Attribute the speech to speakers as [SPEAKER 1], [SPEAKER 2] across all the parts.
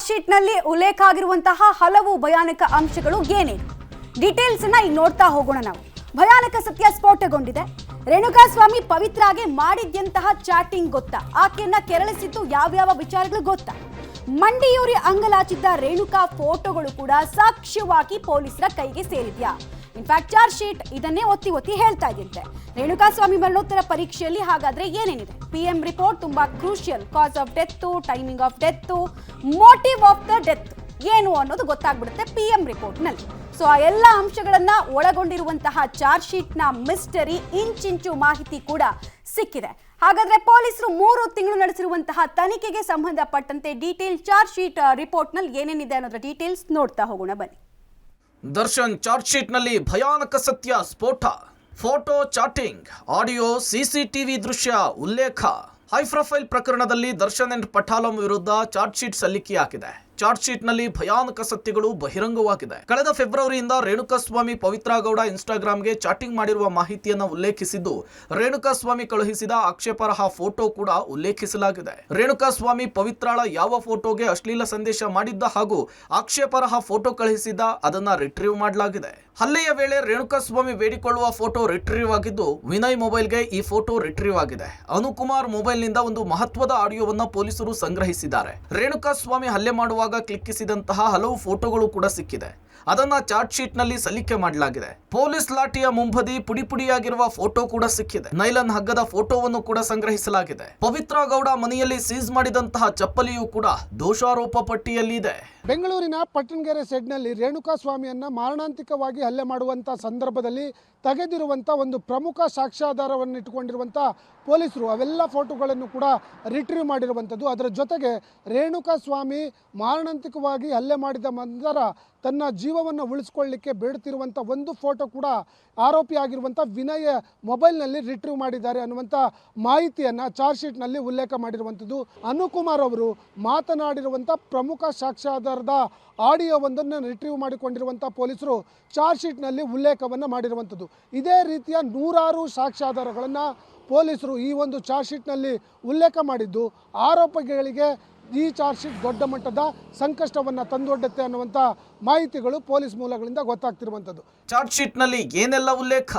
[SPEAKER 1] Sheet ನಲ್ಲಿ ಉಲ್ಲೇಖ ಆಗಿರುವಂತಹ ಹಲವು ಭಯಾನಕ ಅಂಶಗಳು ಏನೇನು ಡೀಟೇಲ್ಸ್ ಅನ್ನ ಈಗ ನೋಡ್ತಾ ಹೋಗೋಣ ನಾವು. ಭಯಾನಕ ಸತ್ಯ ಸ್ಫೋಟಗೊಂಡಿದೆ. ರೇಣುಕಾಸ್ವಾಮಿ ಪವಿತ್ರಾಗೆ ಮಾಡಿದ್ದಂತಹ ಚಾಟಿಂಗ್ ಗೊತ್ತಾ? ಆಕೆಯನ್ನ ಕೆರಳಿಸಿದ್ದು ಯಾವ್ಯಾವ ವಿಚಾರಗಳು ಗೊತ್ತಾ? ಮಂಡಿಯೂರಿ ಅಂಗಲಾಚಿದ್ದ ರೇಣುಕಾ ಫೋಟೋಗಳು ಕೂಡ ಸಾಕ್ಷ್ಯವಾಗಿ ಪೊಲೀಸರ ಕೈಗೆ ಸೇರಿದ್ಯಾ? ಇನ್ಫ್ಯಾಕ್ಟ್ ಚಾರ್ಜ್ ಶೀಟ್ ಇದನ್ನೇ ಒತ್ತಿ ಹೇಳ್ತಾ ಇದೆಯಂತೆ. ರೇಣುಕಾಸ್ವಾಮಿ ಮರಣೋತ್ತರ ಪರೀಕ್ಷೆಯಲ್ಲಿ ಹಾಗಾದ್ರೆ ಏನೇನಿದೆ? PM ರಿಪೋರ್ಟ್ ತುಂಬಾ crucial. Cause of death, timing of death, motive of the death ಏನು ಅನ್ನೋದು ಗೊತ್ತಾಗ್ಬಿಡುತ್ತೆ PM ರಿಪೋರ್ಟ್ ನಲ್ಲಿ. ಸೊ ಆ ಎಲ್ಲ ಅಂಶಗಳನ್ನ ಒಳಗೊಂಡಿರುವಂತಹ ಚಾರ್ಜ್ ಶೀಟ್ ನ ಮಿಸ್ಟರಿ ಇಂಚಿಂಚು ಮಾಹಿತಿ ಕೂಡ ಸಿಕ್ಕಿದೆ. ಹಾಗಾದ್ರೆ ಪೊಲೀಸರು 3 ತಿಂಗಳು ನಡೆಸಿರುವಂತಹ ತನಿಖೆಗೆ ಸಂಬಂಧಪಟ್ಟಂತೆ ಡೀಟೇಲ್ ಚಾರ್ಜ್ ಶೀಟ್ ರಿಪೋರ್ಟ್ ನಲ್ಲಿ ಏನೇನಿದೆ ಅನ್ನೋದ್ರ ಡೀಟೇಲ್ಸ್ ನೋಡ್ತಾ ಹೋಗೋಣ ಬನ್ನಿ.
[SPEAKER 2] ದರ್ಶನ್ ಚಾರ್ಜ್ ಶೀಟ್ ನಲ್ಲಿ ಭಯಾನಕ ಸತ್ಯ ಸ್ಫೋಟ. ಫೋಟೋ, ಚಾಟಿಂಗ್, ಆಡಿಯೋ, CCTV ದೃಶ್ಯ ಉಲ್ಲೇಖ. ಹೈ ಪ್ರೊಫೈಲ್ ಪ್ರಕರಣದಲ್ಲಿ ದರ್ಶನ್ ಅಂಡ್ ಪಠಾಲಂ ವಿರುದ್ಧ ಚಾರ್ಜ್ ಶೀಟ್ ಸಲ್ಲಿಕೆಯಾಗಿದೆ. ಚಾರ್ಜ್ ಶೀಟ್ ನಲ್ಲಿ ಭಯಾನಕ ಸತ್ಯಗಳು ಬಹಿರಂಗವಾಗಿದೆ. ಕಳೆದ ಫೆಬ್ರವರಿಯಿಂದ ರೇಣುಕಾಸ್ವಾಮಿ ಪವಿತ್ರ ಗೌಡ ಇನ್ಸ್ಟಾಗ್ರಾಮ್ಗೆ ಚಾಟಿಂಗ್ ಮಾಡಿರುವ ಮಾಹಿತಿಯನ್ನು ಉಲ್ಲೇಖಿಸಿದ್ದು, ರೇಣುಕಾಸ್ವಾಮಿ ಕಳುಹಿಸಿದ ಆಕ್ಷೇಪಾರ್ಹ ಫೋಟೋ ಕೂಡ ಉಲ್ಲೇಖಿಸಲಾಗಿದೆ. ರೇಣುಕಾಸ್ವಾಮಿ ಪವಿತ್ರಾಳ ಯಾವ ಫೋಟೋಗೆ ಅಶ್ಲೀಲ ಸಂದೇಶ ಮಾಡಿದ್ದ ಹಾಗೂ ಆಕ್ಷೇಪಾರ್ಹ ಫೋಟೋ ಕಳುಹಿಸಿದ್ದ ಅದನ್ನ ರಿಟ್ರೀವ್ ಮಾಡಲಾಗಿದೆ. ಹಲ್ಲೆಯ ವೇಳೆ ರೇಣುಕಾಸ್ವಾಮಿ ಬೇಡಿಕೊಳ್ಳುವ ಫೋಟೋ ರಿಟ್ರೀವ್ ಆಗಿದ್ದು, ವಿನಯ್ ಮೊಬೈಲ್ಗೆ ಈ ಫೋಟೋ ರಿಟ್ರೀವ್ ಆಗಿದೆ. ಅನುಕುಮಾರ್ ಮೊಬೈಲ್ನಿಂದ ಒಂದು ಮಹತ್ವದ ಆಡಿಯೋವನ್ನ ಪೊಲೀಸರು ಸಂಗ್ರಹಿಸಿದ್ದಾರೆ. ರೇಣುಕಾಸ್ವಾಮಿ ಹಲ್ಲೆ ಮಾಡುವಾಗ ಕ್ಲಿಕ್ಕಿಸಿದಂತಹ ಹಲವು ಫೋಟೋಗಳು ಕೂಡ ಸಿಕ್ಕಿದೆ. ಅದನ್ನ ಚಾರ್ಜ್ ಶೀಟ್ ನಲ್ಲಿ ಸಲ್ಲಿಕೆ ಮಾಡಲಾಗಿದೆ. ಪೊಲೀಸ್ ಲಾಠಿಯ ಮುಂಬದಿ ಪುಡಿಯಾಗಿರುವ ಫೋಟೋ ಕೂಡ ಸಿಕ್ಕಿದೆ. ನೈಲನ್ ಹಗ್ಗದ ಫೋಟೋವನ್ನು ಕೂಡ ಸಂಗ್ರಹಿಸಲಾಗಿದೆ. ಪವಿತ್ರ ಗೌಡ ಮನೆಯಲ್ಲಿ ಸೀಸ್ ಮಾಡಿದಂತಹ ಚಪ್ಪಲಿಯೂ ಕೂಡ ದೋಷಾರೋಪ ಪಟ್ಟಿಯಲ್ಲಿದೆ.
[SPEAKER 3] ಬೆಂಗಳೂರಿನ ಪಟ್ಟಣಗೆರೆ ಸೆಡ್ನಲ್ಲಿ ರೇಣುಕಾಸ್ವಾಮಿಯನ್ನ ಮಾರಣಾಂತಿಕವಾಗಿ ಹಲ್ಲೆ ಮಾಡುವಂಥ ಸಂದರ್ಭದಲ್ಲಿ ತೆಗೆದಿರುವಂಥ ಒಂದು ಪ್ರಮುಖ ಸಾಕ್ಷ್ಯಾಧಾರವನ್ನು ಇಟ್ಟುಕೊಂಡಿರುವಂಥ ಪೊಲೀಸರು ಅವೆಲ್ಲ ಫೋಟೋಗಳನ್ನು ಕೂಡ ರಿಟ್ರೀವ್ ಮಾಡಿರುವಂಥದ್ದು. ಅದರ ಜೊತೆಗೆ ರೇಣುಕಾಸ್ವಾಮಿ ಮಾರಣಾಂತಿಕವಾಗಿ ಹಲ್ಲೆ ಮಾಡಿದ ನಂತರ ತನ್ನ ಜೀವವನ್ನು ಉಳಿಸ್ಕೊಳ್ಳಿಕ್ಕೆ ಬೇಡುತ್ತಿರುವಂಥ ಒಂದು ಫೋಟೋ ಕೂಡ ಆರೋಪಿಯಾಗಿರುವಂಥ ವಿನಯ್ ಮೊಬೈಲ್ನಲ್ಲಿ ರಿಟ್ರೀವ್ ಮಾಡಿದ್ದಾರೆ ಅನ್ನುವಂಥ ಮಾಹಿತಿಯನ್ನು ಚಾರ್ಜ್ ಶೀಟ್ನಲ್ಲಿ ಉಲ್ಲೇಖ ಮಾಡಿರುವಂಥದ್ದು. ಅನುಕುಮಾರ್ ಅವರು ಮಾತನಾಡಿರುವಂಥ ಪ್ರಮುಖ ಸಾಕ್ಷ್ಯಾಧಾರದ ಆಡಿಯೋವೊಂದನ್ನು ರಿಟ್ರೀವ್ ಮಾಡಿಕೊಂಡಿರುವಂಥ ಪೊಲೀಸರು ಚಾರ್ಜ್ ಶೀಟ್ನಲ್ಲಿ ಉಲ್ಲೇಖವನ್ನು ಮಾಡಿರುವಂಥದ್ದು. ಇದೇ ರೀತಿಯ 100 ಸಾಕ್ಷ್ಯಾಧಾರಗಳನ್ನು ಪೊಲೀಸರು ಈ ಒಂದು ಚಾರ್ಜ್ ಶೀಟ್ನಲ್ಲಿ ಉಲ್ಲೇಖ ಮಾಡಿದ್ದು, ಆರೋಪಿಗಳಿಗೆ ಈ ಚಾರ್ಜ್ ಶೀಟ್ ದೊಡ್ಡ ಮಟ್ಟದ ಸಂಕಷ್ಟವನ್ನು ತಂದೊಡ್ಡುತ್ತೆ ಅನ್ನುವಂಥ ಮಾಹಿತಿಗಳು ಪೊಲೀಸ್ ಮೂಲಗಳಿಂದ ಗೊತ್ತಾಗ್ತಿರುವಂಥದ್ದು.
[SPEAKER 2] ಚಾರ್ಜ್ ಶೀಟ್ ನಲ್ಲಿ ಏನೆಲ್ಲ ಉಲ್ಲೇಖ?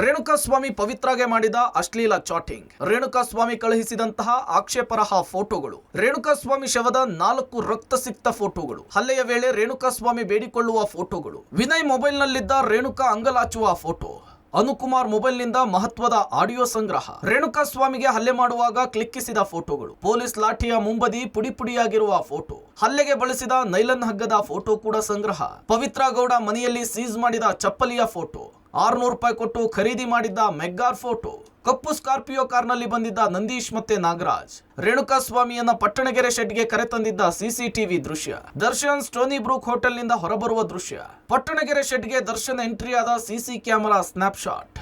[SPEAKER 2] ರೇಣುಕಾಸ್ವಾಮಿ ಪವಿತ್ರಾಗೆ ಮಾಡಿದ ಅಶ್ಲೀಲ ಚಾಟಿಂಗ್, ರೇಣುಕಾಸ್ವಾಮಿ ಕಳುಹಿಸಿದಂತಹ ಆಕ್ಷೇಪಾರ್ಹ ಫೋಟೋಗಳು, ರೇಣುಕಾಸ್ವಾಮಿ ಶವದ 4 ರಕ್ತಸಿಕ್ತ ಫೋಟೋಗಳು, ಹಲ್ಲೆಯ ವೇಳೆ ರೇಣುಕಾಸ್ವಾಮಿ ಬೇಡಿಕೊಳ್ಳುವ ಫೋಟೋಗಳು, ವಿನಯ್ ಮೊಬೈಲ್ನಲ್ಲಿದ್ದ ರೇಣುಕಾ ಅಂಗಲಾಚುವ ಫೋಟೋ, ಅನುಕುಮಾರ್ ಮೊಬೈಲ್ನಿಂದ ಮಹತ್ವದ ಆಡಿಯೋ ಸಂಗ್ರಹ, ರೇಣುಕಾಸ್ವಾಮಿಗೆ ಹಲ್ಲೆ ಮಾಡುವಾಗ ಕ್ಲಿಕ್ಕಿಸಿದ ಫೋಟೋಗಳು, ಪೊಲೀಸ್ ಲಾಠಿಯ ಮುಂಬದಿ ಪುಡಿಯಾಗಿರುವ ಫೋಟೋ, ಹಲ್ಲೆಗೆ ಬಳಸಿದ ನೈಲನ್ ಹಗ್ಗದ ಫೋಟೋ ಕೂಡ ಸಂಗ್ರಹ, ಪವಿತ್ರ ಗೌಡ ಮನೆಯಲ್ಲಿ ಸೀಸ್ ಮಾಡಿದ ಚಪ್ಪಲಿಯ ಫೋಟೋ, 600 ರೂಪಾಯಿ ಕೊಟ್ಟು ಖರೀದಿ ಮಾಡಿದ್ದ ಮೆಗ್ಗಾರ್ ಫೋಟೋ, ಕಪ್ಪು ಸ್ಕಾರ್ಪಿಯೋ ಕಾರ್ನಲ್ಲಿ ಬಂದಿದ್ದ ನಂದೀಶ್ ಮತ್ತೆ ನಾಗರಾಜ್, ರೇಣುಕಾಸ್ವಾಮಿಯನ್ನ ಪಟ್ಟಣಗೆರೆ ಶೆಡ್ಗೆ ಕರೆತಂದಿದ್ದ CCTV ದೃಶ್ಯ, ದರ್ಶನ್ ಸ್ಟೋನಿ ಬ್ರೂಕ್ ಹೋಟೆಲ್ನಿಂದ ಹೊರಬರುವ ದೃಶ್ಯ, ಪಟ್ಟಣಗೆರೆ ಶೆಡ್ಗೆ ದರ್ಶನ್ ಎಂಟ್ರಿಯಾದ CC ಕ್ಯಾಮೆರಾ ಸ್ನ್ಯಾಪ್ಶಾಟ್,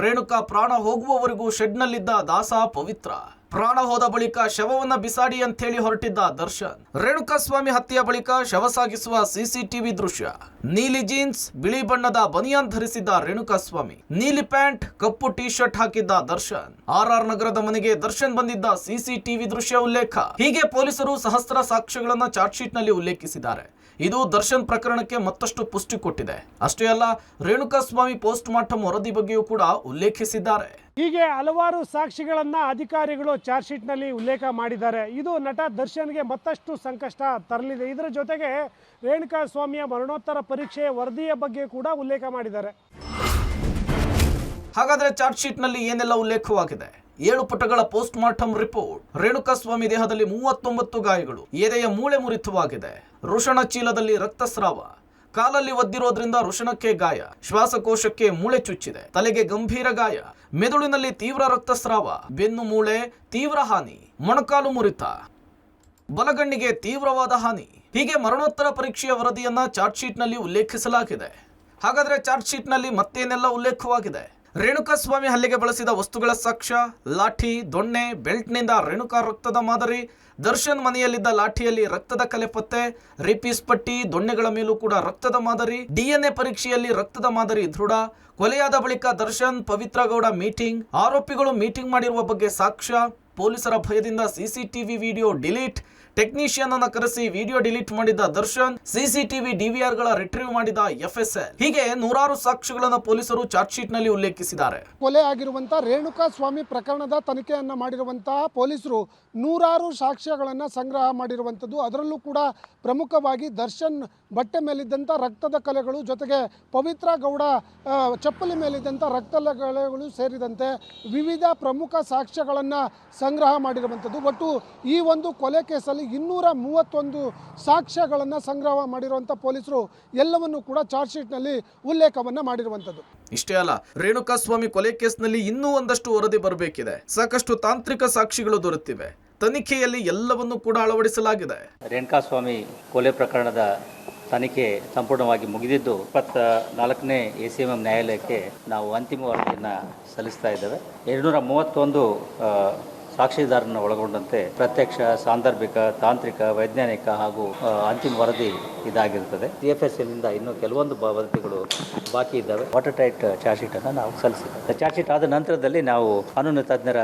[SPEAKER 2] ರೇಣುಕಾ ಪ್ರಾಣ ಹೋಗುವವರೆಗೂ ಶೆಡ್ನಲ್ಲಿದ್ದ ದಾಸ ಪವಿತ್ರ, ಪ್ರಾಣ ಹೋದ ಬಳಿಕ ಶವವನ್ನ ಬಿಸಾಡಿ ಅಂತೇಳಿ ಹೊರಟಿದ್ದ ದರ್ಶನ್, ರೇಣುಕಾಸ್ವಾಮಿ ಹತ್ಯೆಯ ಬಳಿಕ ಶವ ಸಾಗಿಸುವ CCTV ದೃಶ್ಯ, ನೀಲಿ ಜೀನ್ಸ್, ಬಿಳಿ ಬಣ್ಣದ ಬನಿಯಾನ್ ಧರಿಸಿದ್ದ ರೇಣುಕಾಸ್ವಾಮಿ, ನೀಲಿ ಪ್ಯಾಂಟ್, ಕಪ್ಪು ಟೀ ಶರ್ಟ್ ಹಾಕಿದ್ದ ದರ್ಶನ್, RR ನಗರದ ಮನೆಗೆ ದರ್ಶನ್ ಬಂದಿದ್ದ CCTV ದೃಶ್ಯ ಉಲ್ಲೇಖ. ಹೀಗೆ ಪೊಲೀಸರು ಸಹಸ್ರ ಸಾಕ್ಷ್ಯಗಳನ್ನ ಚಾರ್ಜ್ ಶೀಟ್ ನಲ್ಲಿ ಉಲ್ಲೇಖಿಸಿದ್ದಾರೆ. ಇದು ದರ್ಶನ್ ಪ್ರಕರಣಕ್ಕೆ ಮತ್ತಷ್ಟು ಪುಷ್ಟಿ ಕೊಟ್ಟಿದೆ. ಅಷ್ಟೇ ಅಲ್ಲ, ರೇಣುಕಾಸ್ವಾಮಿ ಪೋಸ್ಟ್ ಮಾರ್ಟಮ್ ವರದಿ ಬಗ್ಗೆಯೂ ಕೂಡ ಉಲ್ಲೇಖಿಸಿದ್ದಾರೆ.
[SPEAKER 3] ಹೀಗೆ ಹಲವಾರು ಸಾಕ್ಷಿಗಳನ್ನ ಅಧಿಕಾರಿಗಳು ಚಾರ್ಜ್ ಶೀಟ್ನಲ್ಲಿ ಉಲ್ಲೇಖ ಮಾಡಿದ್ದಾರೆ. ಇದು ನಟ ದರ್ಶನ್ಗೆ ಮತ್ತಷ್ಟು ಸಂಕಷ್ಟ ತರಲಿದೆ. ಇದರ ಜೊತೆಗೆ ರೇಣುಕಾಸ್ವಾಮಿಯ ಮರಣೋತ್ತರ ಪರೀಕ್ಷೆಯ ವರದಿಯ ಬಗ್ಗೆ ಕೂಡ ಉಲ್ಲೇಖ ಮಾಡಿದ್ದಾರೆ.
[SPEAKER 2] ಹಾಗಾದ್ರೆ ಚಾರ್ಜ್ ಶೀಟ್ ನಲ್ಲಿ ಏನೆಲ್ಲ ಉಲ್ಲೇಖವಾಗಿದೆ? 7 ಪುಟಗಳ ಪೋಸ್ಟ್ ಮಾರ್ಟಮ್ ರಿಪೋರ್ಟ್. ರೇಣುಕಾಸ್ವಾಮಿ ದೇಹದಲ್ಲಿ 39 ಗಾಯಗಳು, ಎದೆಯ ಮೂಳೆ ಮುರಿತವಾಗಿದೆ, ವೃಷಣ ಚೀಲದಲ್ಲಿ ರಕ್ತಸ್ರಾವ, ಕಾಲಲ್ಲಿ ಒದ್ದಿರೋದ್ರಿಂದ ವೃಷಣಕ್ಕೆ ಗಾಯ, ಶ್ವಾಸಕೋಶಕ್ಕೆ ಮೂಳೆ ಚುಚ್ಚಿದೆ, ತಲೆಗೆ ಗಂಭೀರ ಗಾಯ, ಮೆದುಳಿನಲ್ಲಿ ತೀವ್ರ ರಕ್ತಸ್ರಾವ, ಬೆನ್ನು ಮೂಳೆ ತೀವ್ರ ಹಾನಿ, ಮೊಣಕಾಲು ಮುರಿತ, ಬಲಗಣ್ಣಿಗೆ ತೀವ್ರವಾದ ಹಾನಿ. ಹೀಗೆ ಮರಣೋತ್ತರ ಪರೀಕ್ಷೆಯ ವರದಿಯನ್ನ ಚಾರ್ಜ್ ಶೀಟ್ ನಲ್ಲಿ ಉಲ್ಲೇಖಿಸಲಾಗಿದೆ. ಹಾಗಾದ್ರೆ ಚಾರ್ಜ್ ಶೀಟ್ ನಲ್ಲಿ ಮತ್ತೇನೆಲ್ಲ ಉಲ್ಲೇಖವಾಗಿದೆ? ರೇಣುಕಾಸ್ವಾಮಿ ಹಲ್ಲೆಗೆ ಬಳಸಿದ ವಸ್ತುಗಳ ಸಾಕ್ಷ್ಯ, ಲಾಠಿ, ದೊಣ್ಣೆ, ಬೆಲ್ಟ್ನಿಂದ ರೇಣುಕಾ ರಕ್ತದ ಮಾದರಿ, ದರ್ಶನ್ ಮನೆಯಲ್ಲಿದ್ದ ಲಾಠಿಯಲ್ಲಿ ರಕ್ತದ ಕಲೆ ಪತ್ತೆ, ರಿಪೀಸ್ ಪಟ್ಟಿ, ದೊಣ್ಣೆಗಳ ಮೇಲೂ ಕೂಡ ರಕ್ತದ ಮಾದರಿ, DNA ಪರೀಕ್ಷೆಯಲ್ಲಿ ರಕ್ತದ ಮಾದರಿ ದೃಢ, ಕೊಲೆಯಾದ ಬಳಿಕ ದರ್ಶನ್ ಪವಿತ್ರ ಗೌಡ ಮೀಟಿಂಗ್, ಆರೋಪಿಗಳು ಮೀಟಿಂಗ್ ಮಾಡಿರುವ ಬಗ್ಗೆ ಸಾಕ್ಷ್ಯ, ಪೊಲೀಸರ ಭಯದಿಂದ CCTV ವಿಡಿಯೋ ಡಿಲೀಟ್, ಟೆಕ್ನಿಷಿಯನ್ ಅನ್ನ ಕರೆಸಿ ವಿಡಿಯೋ ಡಿಲೀಟ್ ಮಾಡಿದ ದರ್ಶನ್, ಸಿಸಿಟಿವಿ ಡಿವಿಆರ್ ಗಳ ರಿಟ್ರೀವ್ ಮಾಡಿದ FSL, ಹೀಗೆ ನೂರಾರು ಸಾಕ್ಷ್ಯಗಳನ್ನು ಪೊಲೀಸರು ಚಾರ್ಜ್ ಶೀಟ್ ನಲ್ಲಿ ಉಲ್ಲೇಖಿಸಿದ್ದಾರೆ.
[SPEAKER 3] ಕೊಲೆ ಆಗಿರುವಂತಹ ರೇಣುಕಾ ಸ್ವಾಮಿ ಪ್ರಕರಣದ ತನಿಖೆಯನ್ನ ಮಾಡಿರುವಂತಹ ಪೊಲೀಸರು ನೂರಾರು ಸಾಕ್ಷ್ಯಗಳನ್ನು ಸಂಗ್ರಹ ಮಾಡಿರುವಂಥದ್ದು. ಅದರಲ್ಲೂ ಕೂಡ ಪ್ರಮುಖವಾಗಿ ದರ್ಶನ್ ಬಟ್ಟೆ ಮೇಲಿದ್ದಂಥ ರಕ್ತದ ಕಲೆಗಳು, ಜೊತೆಗೆ ಪವಿತ್ರ ಗೌಡ ಚಪ್ಪಲಿ ಮೇಲಿದ್ದಂಥ ರಕ್ತದ ಕಲೆಗಳು ಸೇರಿದಂತೆ ವಿವಿಧ ಪ್ರಮುಖ ಸಾಕ್ಷ್ಯಗಳನ್ನು ಸಂಗ್ರಹ ಮಾಡಿರುವಂಥದ್ದು. ಒಟ್ಟು ಈ ಒಂದು ಕೊಲೆ ಕೇಸಲ್ಲಿ 231 ಸಾಕ್ಷ್ಯಗಳನ್ನು ಸಂಗ್ರಹ ಮಾಡಿರುವಂಥ ಪೊಲೀಸರು ಎಲ್ಲವನ್ನು ಕೂಡ ಚಾರ್ಜ್ ಶೀಟ್ನಲ್ಲಿ ಉಲ್ಲೇಖವನ್ನು ಮಾಡಿರುವಂಥದ್ದು.
[SPEAKER 2] ಇಷ್ಟೇ ಅಲ್ಲ, ರೇಣುಕಾ ಸ್ವಾಮಿ ಕೊಲೆ ಕೇಸ್ನಲ್ಲಿ ಇನ್ನೂ ಒಂದಷ್ಟು ವರದಿ ಬರಬೇಕಿದೆ. ಸಾಕಷ್ಟು ತಾಂತ್ರಿಕ ಸಾಕ್ಷಿಗಳು ದೊರೆತಿವೆ. ತನಿಖೆಯಲ್ಲಿ ಎಲ್ಲವನ್ನೂ ಕೂಡ ಅಳವಡಿಸಲಾಗಿದೆ.
[SPEAKER 4] ರೇಣುಕಾ ಸ್ವಾಮಿ ಕೊಲೆ ಪ್ರಕರಣದ ತನಿಖೆ ಸಂಪೂರ್ಣವಾಗಿ ಮುಗಿದಿದ್ದು 24ನೇ ACMM ನ್ಯಾಯಾಲಯಕ್ಕೆ ನಾವು ಅಂತಿಮ ವರದಿಯನ್ನು ಸಲ್ಲಿಸ್ತಾ ಇದ್ದೇವೆ. 231 ಸಾಕ್ಷಿದಾರರನ್ನು ಒಳಗೊಂಡಂತೆ ಪ್ರತ್ಯಕ್ಷ, ಸಾಂದರ್ಭಿಕ, ತಾಂತ್ರಿಕ, ವೈಜ್ಞಾನಿಕ ಹಾಗೂ ಅಂತಿಮ ವರದಿ ಇದಾಗಿರುತ್ತದೆ. CFSL ಇಂದ ಇನ್ನೂ ಕೆಲವೊಂದು ವರದಿಗಳು ಬಾಕಿ ಇದ್ದಾವೆ. ವಾಟರ್ ಟೈಟ್ ಚಾರ್ಜ್ ಶೀಟನ್ನು ನಾವು ಸಲ್ಲಿಸಿದ್ದೇವೆ. ಚಾರ್ಜ್ ಶೀಟ್ ಆದ ನಂತರದಲ್ಲಿ ನಾವು ಕಾನೂನು ತಜ್ಞರ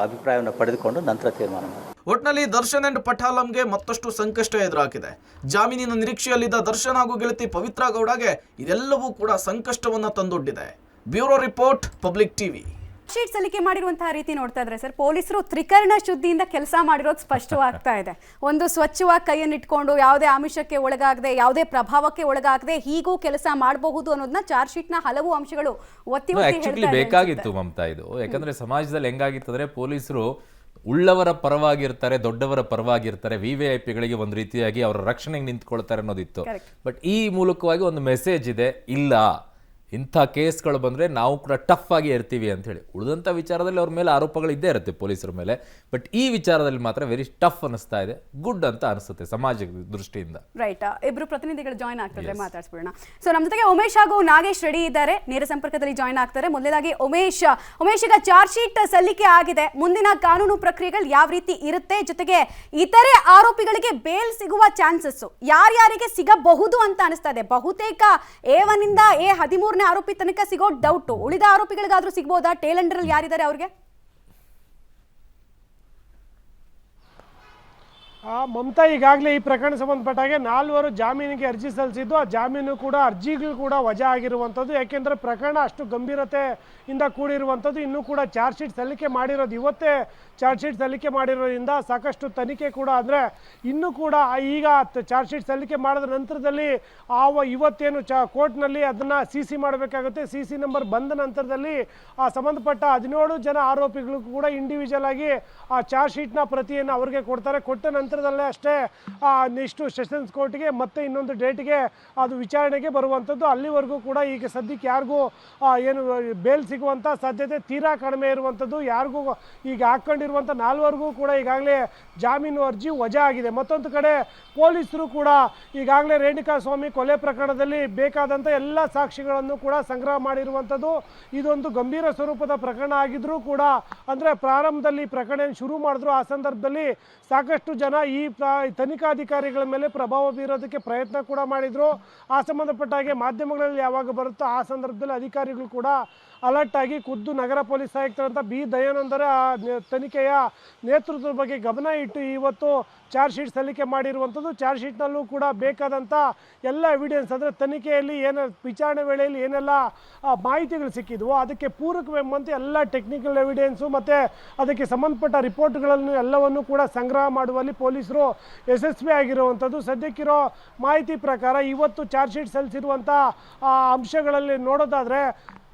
[SPEAKER 4] ಅಭಿಪ್ರಾಯವನ್ನು ಪಡೆದುಕೊಂಡು ನಂತರ ತೀರ್ಮಾನ ಮಾಡ್ತೀವಿ.
[SPEAKER 2] ಒಟ್ನಲ್ಲಿ ದರ್ಶನ್ ಅಂಡ್ ಪಠಾಲಂಗೆ ಮತ್ತಷ್ಟು ಸಂಕಷ್ಟ ಎದುರಾಗಿದೆ. ಜಾಮೀನಿನ ನಿರೀಕ್ಷೆಯಲ್ಲಿದ್ದ ದರ್ಶನ್ ಹಾಗೂ ಗೆಳತಿ ಪವಿತ್ರ ಗೌಡಗೆ ಇದೆಲ್ಲವೂ ಕೂಡ ಸಂಕಷ್ಟವನ್ನ ತಂದೊಡ್ಡಿದೆ. Bureau report, public TV.
[SPEAKER 1] Sheet ಸಲ್ಲಿಕೆ ಮಾಡಿರುವಂತಹ ರೀತಿ ನೋಡ್ತಾ ಇದ್ರೆ ಸರ್, ಪೊಲೀಸರು ತ್ರಿಕರಣ ಶುದ್ಧಿಯಿಂದ ಕೆಲಸ ಮಾಡಿರೋದು ಸ್ಪಷ್ಟವಾಗ್ತಾ ಇದೆ. ಒಂದು ಸ್ವಚ್ಛವಾಗಿ ಕೈಯನ್ನು ಇಟ್ಕೊಂಡು ಯಾವುದೇ ಆಮಿಷಕ್ಕೆ ಒಳಗಾಗದೆ, ಯಾವುದೇ ಪ್ರಭಾವಕ್ಕೆ ಒಳಗಾಗದೆ ಹೀಗೂ ಕೆಲಸ ಮಾಡಬಹುದು ಅನ್ನೋದನ್ನ ಚಾರ್ಜ್ ಶೀಟ್ ನ ಹಲವು ಅಂಶಗಳು ಒತ್ತಿ
[SPEAKER 5] ಬೇಕಾಗಿತ್ತು ಮಮತಾ. ಇದು ಯಾಕಂದ್ರೆ ಸಮಾಜದಲ್ಲಿ ಹೆಂಗಾಗಿತ್ತಂದ್ರೆ ಪೊಲೀಸರು ಉಳ್ಳವರ ಪರವಾಗಿರ್ತಾರೆ, ದೊಡ್ಡವರ ಪರವಾಗಿರ್ತಾರೆ, VVIPಗಳಿಗೆ ಒಂದು ರೀತಿಯಾಗಿ ಅವರ ರಕ್ಷಣೆಗೆ ನಿಂತ್ಕೊಳ್ತಾರೆ ಅನ್ನೋದಿತ್ತು. ಬಟ್ ಈ ಮೂಲಕವಾಗಿ ಒಂದು ಮೆಸೇಜ್ ಇದೆ, ಇಲ್ಲ ಇಂಥ ಕೇಸ್ಗಳು ಬಂದರೆ ನಾವು ಕೂಡ ಟಫ್ ಆಗಿ ಇರ್ತೀವಿ ಅಂತ ಹೇಳಿ. ಉಳಿದಂಥ ವಿಚಾರದಲ್ಲಿ ಅವ್ರ ಮೇಲೆ ಆರೋಪಗಳು ಇದ್ದೇ ಇರುತ್ತೆ ಪೊಲೀಸರ ಮೇಲೆ. ಬಟ್ ಈ ವಿಚಾರದಲ್ಲಿ ಮಾತ್ರ ವೆರಿ ಟಫ್ ಅನಿಸ್ತಾ ಇದೆ. ಗುಡ್ ಅಂತ ಅನಿಸುತ್ತೆ ಸಮಾಜದ ದೃಷ್ಟಿಯಿಂದ.
[SPEAKER 1] ರೈಟ್, ಇಬ್ರು ಪ್ರತಿನಿಧಿಗಳು ಜಾಯ್ನ್ ಆಗ್ತಾರೆ, ಮಾತಾಡ್ಸ್ಬಿಡೋಣ. ಸೊ ನಮ್ಮ ಜೊತೆಗೆ ಉಮೇಶ್ ಹಾಗೂ ನಾಗೇಶ್ ರೆಡಿ ಇದ್ದಾರೆ, ನೇರ ಸಂಪರ್ಕದಲ್ಲಿ ಜಾಯ್ನ್ ಆಗ್ತಾರೆ. ಮೊದಲನೇದಾಗಿ ಉಮೇಶ್, ಈಗ ಚಾರ್ಜ್ ಶೀಟ್ ಸಲ್ಲಿಕೆ ಆಗಿದೆ, ಮುಂದಿನ ಕಾನೂನು ಪ್ರಕ್ರಿಯೆಗಳು ಯಾವ ರೀತಿ ಇರುತ್ತೆ, ಜೊತೆಗೆ ಇತರೆ ಆರೋಪಿಗಳಿಗೆ ಬೇಲ್ ಸಿಗುವ ಚಾನ್ಸಸ್ ಯಾರ್ಯಾರಿಗೆ ಸಿಗಬಹುದು ಅಂತ ಅನಿಸ್ತಾ ಇದೆ? ಬಹುತೇಕ A1 ಇಂದ A13 ಆರೋಪಿ ತನಕ ಸಿಗೋ ಡೌಟ್, ಉಳಿದ ಆರೋಪಿಗಳಿಗಾದ್ರೂ ಸಿಗಬಹುದಾ? ಟೇಲ್ ಅಂಡರ್ ಅಲ್ಲಿ ಯಾರಿದ್ದಾರೆ ಅವ್ರಿಗೆ?
[SPEAKER 3] ಮಮತಾ, ಈಗಾಗಲೇ ಈ ಪ್ರಕರಣ ಸಂಬಂಧಪಟ್ಟಾಗೆ 4 ಜಾಮೀನಿಗೆ ಅರ್ಜಿ ಸಲ್ಲಿಸಿದ್ದು. ಆ ಜಾಮೀನು ಕೂಡ ಅರ್ಜಿಗಳು ಕೂಡ ವಜಾ ಆಗಿರುವಂಥದ್ದು. ಯಾಕೆಂದರೆ ಪ್ರಕರಣ ಅಷ್ಟು ಗಂಭೀರತೆಯಿಂದ ಕೂಡಿರುವಂಥದ್ದು. ಇನ್ನೂ ಕೂಡ ಚಾರ್ಜ್ ಶೀಟ್ ಸಲ್ಲಿಕೆ ಮಾಡಿರೋದು ಇವತ್ತೇ ಚಾರ್ಜ್ ಶೀಟ್ ಸಲ್ಲಿಕೆ ಮಾಡಿರೋದ್ರಿಂದ ಸಾಕಷ್ಟು ತನಿಖೆ ಕೂಡ, ಅಂದರೆ ಇನ್ನೂ ಕೂಡ ಈಗ ಚಾರ್ಜ್ ಶೀಟ್ ಸಲ್ಲಿಕೆ ಮಾಡಿದ ನಂತರದಲ್ಲಿ ಇವತ್ತೇನು ಕೋರ್ಟ್ನಲ್ಲಿ ಅದನ್ನು CC ಮಾಡಬೇಕಾಗುತ್ತೆ. CC ನಂಬರ್ ಬಂದ ನಂತರದಲ್ಲಿ ಆ ಸಂಬಂಧಪಟ್ಟ 17 ಜನ ಆರೋಪಿಗಳು ಕೂಡ ಇಂಡಿವಿಜುವಲ್ ಆಗಿ ಆ ಚಾರ್ಜ್ ಶೀಟ್ನ ಪ್ರತಿಯನ್ನು ಅವ್ರಿಗೆ ಕೊಡ್ತಾರೆ. ಕೊಟ್ಟ ನಂತರದಲ್ಲೇ ಅಷ್ಟೇ ಇಷ್ಟು ಸೆಷನ್ಸ್ ಕೋರ್ಟ್ಗೆ ಮತ್ತೆ ಇನ್ನೊಂದು ಡೇಟ್ಗೆ ಅದು ವಿಚಾರಣೆಗೆ ಬರುವಂಥದ್ದು. ಅಲ್ಲಿವರೆಗೂ ಕೂಡ ಈಗ ಸದ್ಯಕ್ಕೆ ಯಾರಿಗೂ ಏನು ಬೇಲ್ ಸಿಗುವಂಥ ಸಾಧ್ಯತೆ ತೀರಾ ಕಡಿಮೆ ಇರುವಂಥದ್ದು. ಯಾರಿಗೂ ಈಗ ಹಾಕ್ಕೊಂಡಿರುವಂಥ 4 ಕೂಡ ಈಗಾಗಲೇ ಜಾಮೀನು ಅರ್ಜಿ ವಜಾ ಆಗಿದೆ. ಮತ್ತೊಂದು ಕಡೆ ಪೊಲೀಸರು ಕೂಡ ಈಗಾಗಲೇ ರೇಣುಕಾ ಸ್ವಾಮಿ ಕೊಲೆ ಪ್ರಕರಣದಲ್ಲಿ ಬೇಕಾದಂಥ ಎಲ್ಲ ಸಾಕ್ಷಿಗಳನ್ನು ಕೂಡ ಸಂಗ್ರಹ ಮಾಡಿರುವಂಥದ್ದು. ಇದೊಂದು ಗಂಭೀರ ಸ್ವರೂಪದ ಪ್ರಕರಣ ಆಗಿದ್ರೂ ಕೂಡ, ಅಂದರೆ ಪ್ರಾರಂಭದಲ್ಲಿ ಪ್ರಕರಣ ಶುರು ಮಾಡಿದ್ರು ಆ ಸಂದರ್ಭದಲ್ಲಿ ಸಾಕಷ್ಟು ಜನ ಈ ತನಿಖಾಧಿಕಾರಿಗಳ ಮೇಲೆ ಪ್ರಭಾವ ಬೀರೋದಕ್ಕೆ ಪ್ರಯತ್ನ ಕೂಡ ಮಾಡಿದ್ರು. ಆ ಸಂಬಂಧಪಟ್ಟ ಹಾಗೆ ಮಾಧ್ಯಮಗಳಲ್ಲಿ ಯಾವಾಗ ಬರುತ್ತೋ ಆ ಸಂದರ್ಭದಲ್ಲಿ ಅಧಿಕಾರಿಗಳು ಕೂಡ ಅಲರ್ಟ್ ಆಗಿ ಖುದ್ದು ನಗರ ಪೊಲೀಸ್ ಆಯುಕ್ತರಂತ B ದಯಾನಂದರ ಆ ತನಿಖೆಯ ನೇತೃತ್ವದ ಬಗ್ಗೆ ಗಮನ ಇಟ್ಟು ಇವತ್ತು ಚಾರ್ಜ್ ಶೀಟ್ ಸಲ್ಲಿಕೆ ಮಾಡಿರುವಂಥದ್ದು. ಚಾರ್ಜ್ ಶೀಟ್ನಲ್ಲೂ ಕೂಡ ಬೇಕಾದಂಥ ಎಲ್ಲ ಎವಿಡೆನ್ಸ್, ಅಂದರೆ ತನಿಖೆಯಲ್ಲಿ ವಿಚಾರಣೆ ವೇಳೆಯಲ್ಲಿ ಏನೆಲ್ಲ ಮಾಹಿತಿಗಳು ಸಿಕ್ಕಿದ್ವೋ ಅದಕ್ಕೆ ಪೂರಕವೆಂಬಂತೆ ಎಲ್ಲ ಟೆಕ್ನಿಕಲ್ ಎವಿಡೆನ್ಸು ಮತ್ತು ಅದಕ್ಕೆ ಸಂಬಂಧಪಟ್ಟ ರಿಪೋರ್ಟ್ಗಳನ್ನು ಎಲ್ಲವನ್ನು ಕೂಡ ಸಂಗ್ರಹ ಮಾಡುವಲ್ಲಿ ಪೊಲೀಸರು ಯಶಸ್ವಿ ಆಗಿರುವಂಥದ್ದು. ಸದ್ಯಕ್ಕಿರೋ ಮಾಹಿತಿ ಪ್ರಕಾರ ಇವತ್ತು ಚಾರ್ಜ್ ಶೀಟ್ ಸಲ್ಲಿಸಿರುವಂಥ ಅಂಶಗಳಲ್ಲಿ ನೋಡೋದಾದರೆ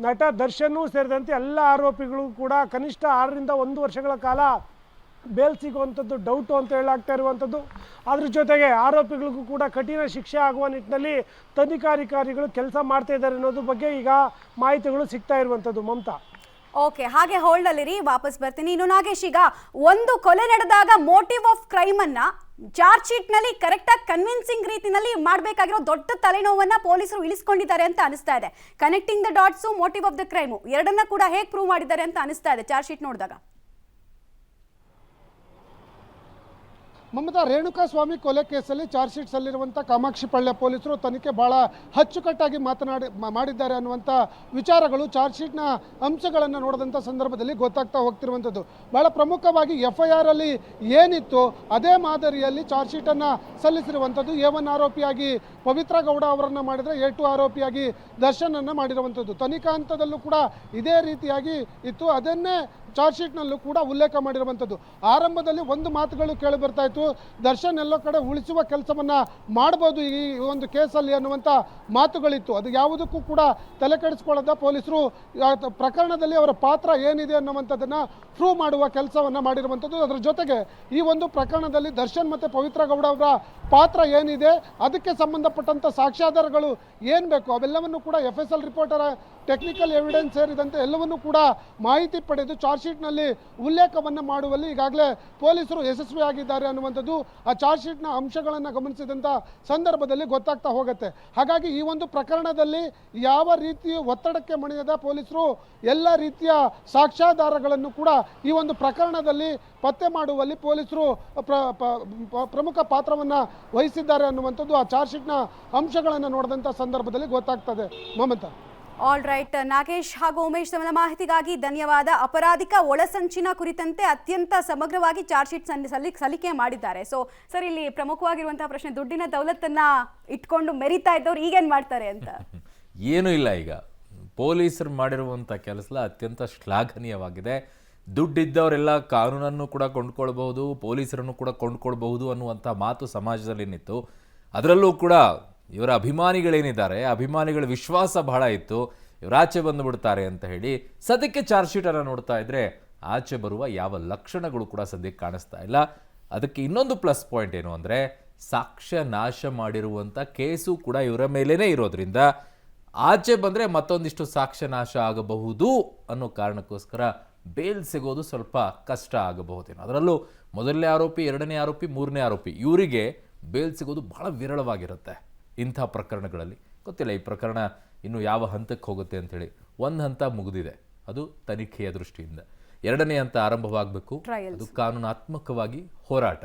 [SPEAKER 3] ನಟ ದರ್ಶನ್ ಸೇರಿದಂತೆ ಎಲ್ಲ ಆರೋಪಿಗಳು ಕೂಡ ಕನಿಷ್ಠ 6 ರಿಂದ 1 ವರ್ಷಗಳ ಕಾಲ ಬೇಲ್ ಸಿಗುವಂಥದ್ದು ಡೌಟು ಅಂತ ಹೇಳಾಗ್ತಾ ಇರುವಂಥದ್ದು. ಅದ್ರ ಜೊತೆಗೆ ಆರೋಪಿಗಳಿಗೂ ಕೂಡ ಕಠಿಣ ಶಿಕ್ಷೆ ಆಗುವ ನಿಟ್ಟಿನಲ್ಲಿ ತನಿಖಾಧಿಕಾರಿಗಳು ಕೆಲಸ ಮಾಡ್ತಾ ಇದ್ದಾರೆ ಅನ್ನೋದ್ರ ಬಗ್ಗೆ ಈಗ ಮಾಹಿತಿಗಳು ಸಿಗ್ತಾ ಇರುವಂಥದ್ದು. ಮಮತಾ,
[SPEAKER 1] ಓಕೆ, ಹಾಗೆ ಹೋಲ್ಡ್ ಅಲ್ಲಿರಿ, ವಾಪಸ್ ಬರ್ತೀನಿ. ಇನ್ನು ನಾಗೇಶ್, ಈಗ ಒಂದು ಕೊಲೆ ನಡೆದಾಗ ಮೋಟಿವ್ ಆಫ್ ಕ್ರೈಮ್ ಅನ್ನ ಚಾರ್ಜ್ ಶೀಟ್ ನಲ್ಲಿ ಕರೆಕ್ಟ್ ಆಗಿ ಕನ್ವಿನ್ಸಿಂಗ್ ರೀತಿನಲ್ಲಿ ಮಾಡಬೇಕಾಗಿರೋ ದೊಡ್ಡ ತಲೆನೋವನ್ನ ಪೊಲೀಸರು ಇಳಿಸ್ಕೊಂಡಿದ್ದಾರೆ ಅಂತ ಅನಿಸ್ತಾ ಇದೆ. Connecting the dots, motive of the crime ಎರಡನ್ನ ಕೂಡ ಹೇಗೆ ಪ್ರೂವ್ ಮಾಡಿದ್ದಾರೆ ಅಂತ ಅನಿಸ್ತಾ ಇದೆ ಚಾರ್ಜ್ ಶೀಟ್ ನೋಡಿದಾಗ?
[SPEAKER 3] ಮಮತಾ, ರೇಣುಕಾಸ್ವಾಮಿ ಕೊಲೆ ಕೇಸಲ್ಲಿ ಚಾರ್ಜ್ ಶೀಟ್ ಸಲ್ಲಿರುವಂಥ ಕಾಮಾಕ್ಷಿಪಾಳ್ಯ ಪೊಲೀಸರು ತನಿಖೆ ಭಾಳ ಅಚ್ಚುಕಟ್ಟಾಗಿ ಮಾಡಿದ್ದಾರೆ ಅನ್ನುವಂಥ ವಿಚಾರಗಳು ಚಾರ್ಜ್ ಶೀಟ್ನ ಅಂಶಗಳನ್ನು ನೋಡಿದಂಥ ಸಂದರ್ಭದಲ್ಲಿ ಗೊತ್ತಾಗ್ತಾ ಹೋಗ್ತಿರುವಂಥದ್ದು. ಭಾಳ ಪ್ರಮುಖವಾಗಿ FIR ಅಲ್ಲಿ ಏನಿತ್ತು ಅದೇ ಮಾದರಿಯಲ್ಲಿ ಚಾರ್ಜ್ ಶೀಟನ್ನು ಸಲ್ಲಿಸಿರುವಂಥದ್ದು. A1 ಆರೋಪಿಯಾಗಿ ಪವಿತ್ರ ಗೌಡ ಅವರನ್ನು ಮಾಡಿದರೆ A2 ಆರೋಪಿಯಾಗಿ ದರ್ಶನನ್ನು ಮಾಡಿರುವಂಥದ್ದು. ತನಿಖಾ ಹಂತದಲ್ಲೂ ಕೂಡ ಇದೇ ರೀತಿಯಾಗಿ ಇತ್ತು. ಅದನ್ನೇ ಚಾರ್ಜ್ ಶೀಟ್ನಲ್ಲೂ ಕೂಡ ಉಲ್ಲೇಖ ಮಾಡಿರುವಂಥದ್ದು. ಆರಂಭದಲ್ಲಿ ಒಂದು ಮಾತುಗಳು ಕೇಳಿ ಬರ್ತಾ ಇತ್ತು, ದರ್ಶನ್ ಎಲ್ಲೋ ಕಡೆ ಉಳಿಸುವ ಕೆಲಸವನ್ನು ಮಾಡ್ಬೋದು ಈ ಒಂದು ಕೇಸಲ್ಲಿ ಅನ್ನುವಂಥ ಮಾತುಗಳಿತ್ತು. ಅದು ಯಾವುದಕ್ಕೂ ಕೂಡ ತಲೆ ಕೆಡಿಸ್ಕೊಳ್ಳದ ಪೊಲೀಸರು ಪ್ರಕರಣದಲ್ಲಿ ಅವರ ಪಾತ್ರ ಏನಿದೆ ಅನ್ನುವಂಥದ್ದನ್ನು ಪ್ರೂವ್ ಮಾಡುವ ಕೆಲಸವನ್ನು ಮಾಡಿರುವಂಥದ್ದು. ಅದರ ಜೊತೆಗೆ ಈ ಒಂದು ಪ್ರಕರಣದಲ್ಲಿ ದರ್ಶನ್ ಮತ್ತು ಪವಿತ್ರ ಗೌಡ ಅವರ ಪಾತ್ರ ಏನಿದೆ, ಅದಕ್ಕೆ ಸಂಬಂಧಪಟ್ಟಂಥ ಸಾಕ್ಷ್ಯಾಧಾರಗಳು ಏನು ಬೇಕು ಅವೆಲ್ಲವನ್ನು ಕೂಡ FSL ರಿಪೋರ್ಟರ ಟೆಕ್ನಿಕಲ್ ಎವಿಡೆನ್ಸ್ ಸೇರಿದಂತೆ ಎಲ್ಲವನ್ನೂ ಕೂಡ ಮಾಹಿತಿ ಪಡೆದು ಚಾರ್ಜ್ ಶೀಟ್ನಲ್ಲಿ ಉಲ್ಲೇಖವನ್ನು ಮಾಡುವಲ್ಲಿ ಈಗಾಗಲೇ ಪೊಲೀಸರು ಯಶಸ್ವಿಯಾಗಿದ್ದಾರೆ ಅನ್ನುವಂಥದ್ದು ಆ ಚಾರ್ಜ್ ಶೀಟ್ನ ಅಂಶಗಳನ್ನು ಗಮನಿಸಿದಂಥ ಸಂದರ್ಭದಲ್ಲಿ ಗೊತ್ತಾಗ್ತಾ ಹೋಗುತ್ತೆ. ಹಾಗಾಗಿ ಈ ಒಂದು ಪ್ರಕರಣದಲ್ಲಿ ಯಾವ ರೀತಿಯ ಒತ್ತಡಕ್ಕೆ ಮಣಿಯದ ಪೊಲೀಸರು ಎಲ್ಲ ರೀತಿಯ ಸಾಕ್ಷ್ಯಾಧಾರಗಳನ್ನು ಕೂಡ ಈ ಒಂದು ಪ್ರಕರಣದಲ್ಲಿ ಪತ್ತೆ ಮಾಡುವಲ್ಲಿ ಪೊಲೀಸರು ಪ್ರಮುಖ ಪಾತ್ರವನ್ನು ವಹಿಸಿದ್ದಾರೆ ಅನ್ನುವಂಥದ್ದು ಆ ಚಾರ್ಜ್ ಶೀಟ್ನ ಅಂಶಗಳನ್ನು ನೋಡಿದಂಥ ಸಂದರ್ಭದಲ್ಲಿ ಗೊತ್ತಾಗ್ತದೆ. ಮಮತಾ.
[SPEAKER 1] ಆಲ್ ರೈಟ್ ನಾಗೇಶ್ ಹಾಗೂ ಉಮೇಶ್, ತಮ್ಮ ಮಾಹಿತಿಗಾಗಿ ಧನ್ಯವಾದ. ಅಪರಾಧಿಕ ಒಳಸಂಚಿನ ಕುರಿತಂತೆ ಅತ್ಯಂತ ಸಮಗ್ರವಾಗಿ ಚಾರ್ಜ್ ಶೀಟ್ ಸಲ್ಲಿಕೆ ಮಾಡಿದ್ದಾರೆ. ಸರ್, ಇಲ್ಲಿ ಪ್ರಮುಖವಾಗಿರುವಂತಹ ಪ್ರಶ್ನೆ, ದುಡ್ಡಿನ ದೌಲತ್ತನ್ನ ಇಟ್ಕೊಂಡು ಮೆರಿತಾ ಇದ್ದವ್ರು ಈಗೇನ್ ಮಾಡ್ತಾರೆ ಅಂತ.
[SPEAKER 5] ಏನೂ ಇಲ್ಲ, ಈಗ ಪೊಲೀಸರು ಮಾಡಿರುವಂಥ ಕೆಲಸ ಅತ್ಯಂತ ಶ್ಲಾಘನೀಯವಾಗಿದೆ. ದುಡ್ಡಿದ್ದವರೆಲ್ಲ ಕಾನೂನನ್ನು ಕೂಡ ಕೊಂಡ್ಕೊಳ್ಬಹುದು, ಪೊಲೀಸರನ್ನು ಕೂಡ ಕೊಂಡ್ಕೊಳ್ಬಹುದು ಅನ್ನುವಂಥ ಮಾತು ಸಮಾಜದಲ್ಲಿ ನಿಂತು, ಅದರಲ್ಲೂ ಕೂಡ ಇವರ ಅಭಿಮಾನಿಗಳೇನಿದ್ದಾರೆ, ಅಭಿಮಾನಿಗಳ ವಿಶ್ವಾಸ ಬಹಳ ಇತ್ತು, ಇವರು ಆಚೆ ಬಂದುಬಿಡ್ತಾರೆ ಅಂತ ಹೇಳಿ ಸದ್ಯಕ್ಕೆ ಚಾರ್ಜ್ ಶೀಟನ್ನು ನೋಡ್ತಾ ಇದ್ರೆ ಆಚೆ ಬರುವ ಯಾವ ಲಕ್ಷಣಗಳು ಕೂಡ ಸದ್ಯಕ್ಕೆ ಕಾಣಿಸ್ತಾ ಇಲ್ಲ. ಅದಕ್ಕೆ ಇನ್ನೊಂದು ಪ್ಲಸ್ ಪಾಯಿಂಟ್ ಏನು ಅಂದರೆ, ಸಾಕ್ಷ್ಯ ನಾಶ ಮಾಡಿರುವಂಥ ಕೇಸು ಕೂಡ ಇವರ ಮೇಲೇ ಇರೋದ್ರಿಂದ ಆಚೆ ಬಂದರೆ ಮತ್ತೊಂದಿಷ್ಟು ಸಾಕ್ಷ್ಯ ನಾಶ ಆಗಬಹುದು ಅನ್ನೋ ಕಾರಣಕ್ಕೋಸ್ಕರ ಬೇಲ್ ಸಿಗೋದು ಸ್ವಲ್ಪ ಕಷ್ಟ ಆಗಬಹುದೇನೋ. ಅದರಲ್ಲೂ ಮೊದಲನೇ ಆರೋಪಿ, ಎರಡನೇ ಆರೋಪಿ, ಮೂರನೇ ಆರೋಪಿ ಇವರಿಗೆ ಬೇಲ್ ಸಿಗೋದು ಬಹಳ ವಿರಳವಾಗಿರುತ್ತೆ ಇಂಥ ಪ್ರಕರಣಗಳಲ್ಲಿ. ಗೊತ್ತಿಲ್ಲ ಈ ಪ್ರಕರಣ ಇನ್ನು ಯಾವ ಹಂತಕ್ಕೆ ಹೋಗುತ್ತೆ ಅಂಥೇಳಿ. ಒಂದು ಹಂತ ಮುಗಿದಿದೆ, ಅದು ತನಿಖೆಯ ದೃಷ್ಟಿಯಿಂದ. ಎರಡನೇ ಹಂತ ಆರಂಭವಾಗಬೇಕು, ಅದು ಕಾನೂನಾತ್ಮಕವಾಗಿ ಹೋರಾಟ.